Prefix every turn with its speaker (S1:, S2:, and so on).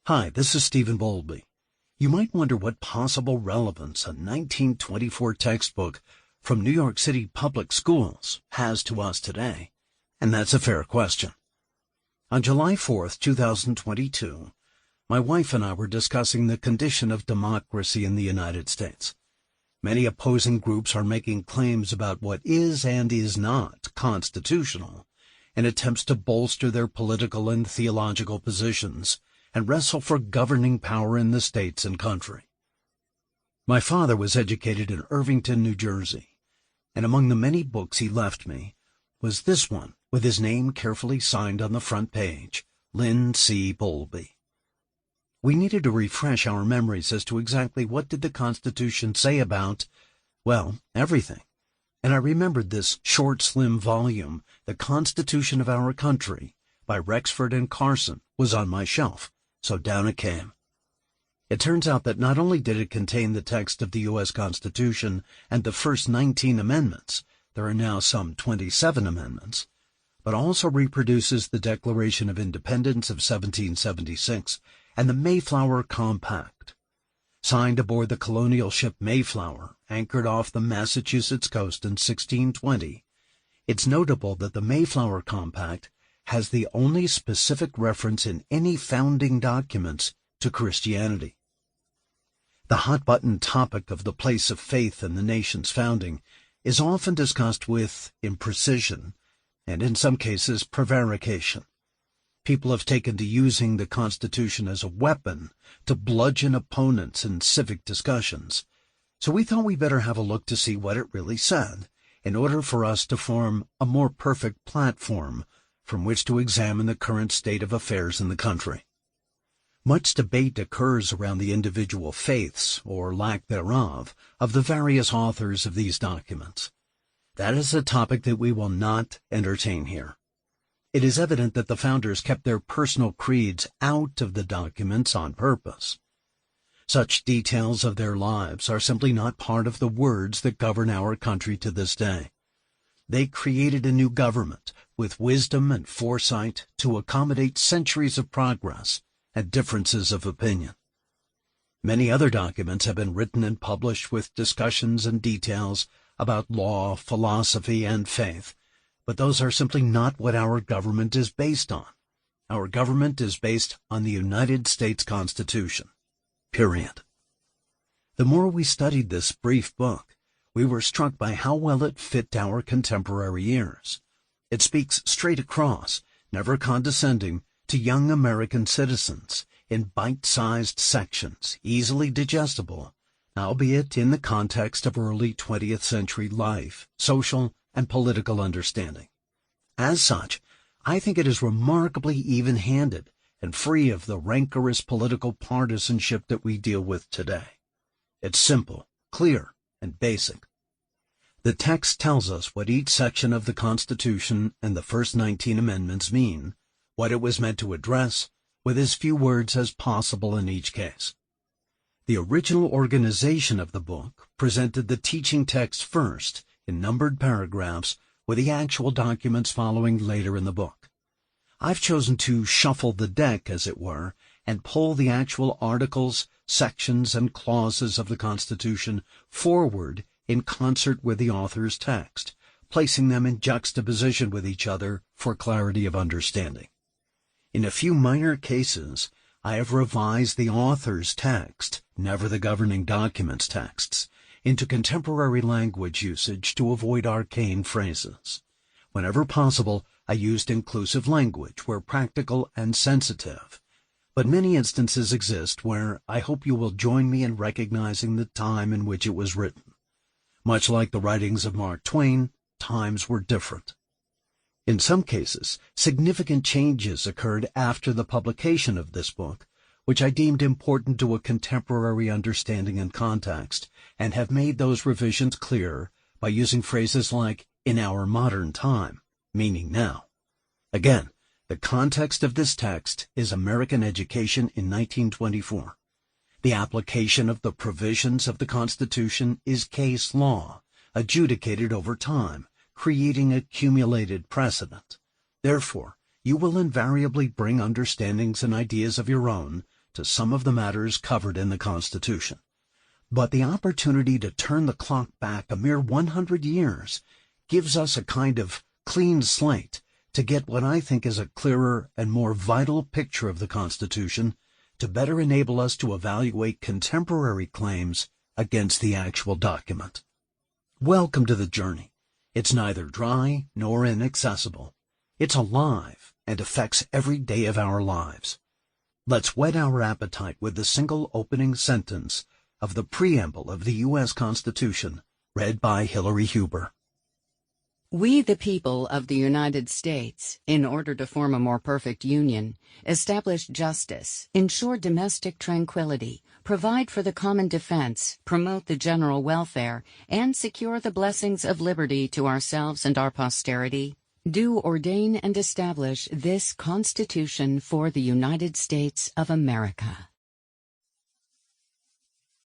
S1: Hi, this is Stephen Bowlby. You might wonder what possible relevance a 1924 textbook from New York City public schools has to us today, and that's a fair question. On July 4th, 2022, my wife and I were discussing the condition of democracy in the United States. Many opposing groups are making claims about what is and is not constitutional in attempts to bolster their political and theological positions and wrestle for governing power in the states and country. My father was educated in Irvington, New Jersey, and among the many books he left me was this one with his name carefully signed on the front page, Lynn C. Bowlby. We needed to refresh our memories as to exactly what did the Constitution say about, well, everything. And I remembered this short, slim volume, The Constitution of Our Country, by Rexford and Carson, was on my shelf, so down it came. It turns out that not only did it contain the text of the U.S. Constitution and the first 19 amendments, there are now some 27 amendments, but also reproduces the Declaration of Independence of 1776 and the Mayflower Compact. Signed aboard the colonial ship Mayflower, anchored off the Massachusetts coast in 1620, it's notable that the Mayflower Compact has the only specific reference in any founding documents to Christianity. The hot-button topic of the place of faith in the nation's founding is often discussed with imprecision and, in some cases, prevarication. People have taken to using the Constitution as a weapon to bludgeon opponents in civic discussions, so we thought we better have a look to see what it really said in order for us to form a more perfect platform from which to examine the current state of affairs in the country. Much debate occurs around the individual faiths, or lack thereof, of the various authors of these documents. That is a topic that we will not entertain here. It is evident that the founders kept their personal creeds out of the documents on purpose. Such details of their lives are simply not part of the words that govern our country to this day. They created a new government with wisdom and foresight to accommodate centuries of progress and differences of opinion. Many other documents have been written and published with discussions and details about law, philosophy, and faith, but those are simply not what our government is based on. Our government is based on the United States Constitution. Period. The more we studied this brief book, we were struck by how well it fit our contemporary ears. It speaks straight across, never condescending, to young American citizens in bite-sized sections, easily digestible, albeit in the context of early 20th century life, social and political understanding. As such, I think it is remarkably even-handed and free of the rancorous political partisanship that we deal with today. It's simple, clear, and basic. The text tells us what each section of the Constitution and the first 19 amendments mean, what it was meant to address, with as few words as possible in each case. The original organization of the book presented the teaching text first, in numbered paragraphs, with the actual documents following later in the book. I've chosen to shuffle the deck, as it were, and pull the actual articles, sections, and clauses of the Constitution forward in concert with the author's text, placing them in juxtaposition with each other for clarity of understanding. In a few minor cases, I have revised the author's text, never the governing document's texts, into contemporary language usage to avoid arcane phrases. Whenever possible, I used inclusive language where practical and sensitive, but many instances exist where I hope you will join me in recognizing the time in which it was written. Much like the writings of Mark Twain, times were different. In some cases, significant changes occurred after the publication of this book, which I deemed important to a contemporary understanding and context, and have made those revisions clear by using phrases like, in our modern time, meaning now. Again, the context of this text is American education in 1924. The application of the provisions of the Constitution is case law, adjudicated over time, creating accumulated precedent. Therefore, you will invariably bring understandings and ideas of your own to some of the matters covered in the Constitution. But the opportunity to turn the clock back a mere 100 years gives us a kind of clean slate to get what I think is a clearer and more vital picture of the Constitution to better enable us to evaluate contemporary claims against the actual document. Welcome to the journey. It's neither dry nor inaccessible. It's alive and affects every day of our lives. Let's whet our appetite with the single opening sentence of the preamble of the U.S. Constitution, read by Hillary Huber.
S2: We, the people of the United States, in order to form a more perfect union, establish justice, ensure domestic tranquility, provide for the common defense, promote the general welfare, and secure the blessings of liberty to ourselves and our posterity, do ordain and establish this Constitution for the United States of America.